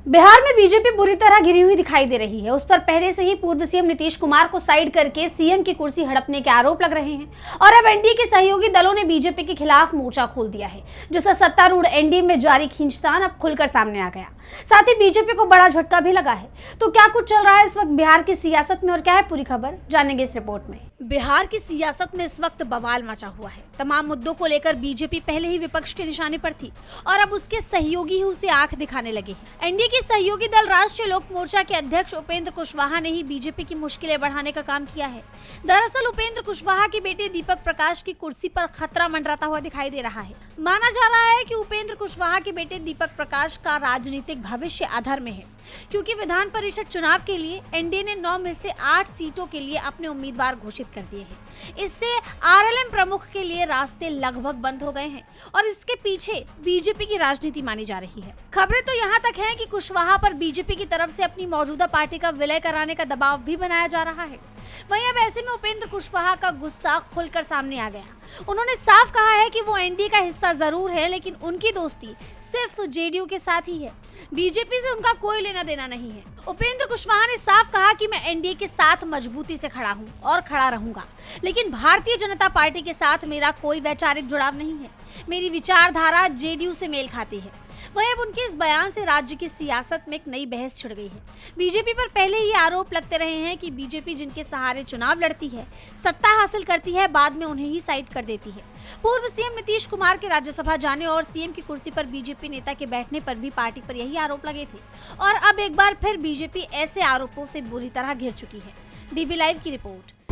बिहार में बीजेपी बुरी तरह घिरी हुई दिखाई दे रही है। उस पर पहले से ही पूर्व सीएम नीतीश कुमार को साइड करके सीएम की कुर्सी हड़पने के आरोप लग रहे हैं और अब एनडीए के सहयोगी दलों ने बीजेपी के खिलाफ मोर्चा खोल दिया है, जिससे सत्तारूढ़ एनडीए में जारी खींचतान अब खुलकर सामने आ गया। साथ ही बीजेपी को बड़ा झटका भी लगा है। तो क्या कुछ चल रहा है इस वक्त बिहार की सियासत में और क्या है पूरी खबर, जानेंगे इस रिपोर्ट में। बिहार की सियासत में इस वक्त बवाल मचा हुआ है। तमाम मुद्दों को लेकर बीजेपी पहले ही विपक्ष के निशाने पर थी और अब उसके सहयोगी ही उसे आंख दिखाने लगे हैं। एनडीए के सहयोगी दल राष्ट्रीय लोक मोर्चा के अध्यक्ष उपेंद्र कुशवाहा ने ही बीजेपी की मुश्किलें बढ़ाने का काम किया है। दरअसल उपेंद्र कुशवाहा के बेटे दीपक प्रकाश की कुर्सी पर खतरा मंडराता हुआ दिखाई दे रहा है। माना जा रहा है कि उपेंद्र कुशवाहा के बेटे दीपक प्रकाश का राजनीतिक भविष्य आधार में है, क्योंकि विधान परिषद चुनाव के लिए एनडीए ने 9 में से 8 सीटों के लिए अपने उम्मीदवार घोषित कर दिए हैं। इससे आरएलएन प्रमुख के लिए रास्ते लगभग बंद हो गए हैं और इसके पीछे बीजेपी की राजनीति मानी जा रही है। खबरें तो यहाँ तक हैं कि कुशवाहा पर बीजेपी की तरफ से अपनी मौजूदा पार्टी का विलय कराने का दबाव भी बनाया जा रहा है। वहीं अब ऐसे में उपेंद्र कुशवाहा का गुस्सा खुलकर सामने आ गया। उन्होंने साफ कहा है कि वो एनडीए का हिस्सा जरूर है, लेकिन उनकी दोस्ती सिर्फ जेडीयू के साथ ही है। बीजेपी से उनका कोई लेना देना नहीं है। उपेंद्र कुशवाहा ने साफ कहा कि मैं एनडीए के साथ मजबूती से खड़ा हूं और खड़ा रहूंगा, लेकिन भारतीय जनता पार्टी के साथ मेरा कोई वैचारिक जुड़ाव नहीं है। मेरी विचारधारा जेडीयू से मेल खाती है। वहीं अब उनके इस बयान से राज्य की सियासत में एक नई बहस छिड़ गई है। बीजेपी पर पहले ही आरोप लगते रहे हैं कि बीजेपी जिनके सहारे चुनाव लड़ती है, सत्ता हासिल करती है, बाद में उन्हें ही साइड कर देती है। पूर्व सीएम नीतीश कुमार के राज्यसभा जाने और सीएम की कुर्सी पर बीजेपी नेता के बैठने पर भी पार्टी पर यही आरोप लगे थे और अब एक बार फिर बीजेपी ऐसे आरोपों से बुरी तरह घिर चुकी है। डीबी लाइव की रिपोर्ट।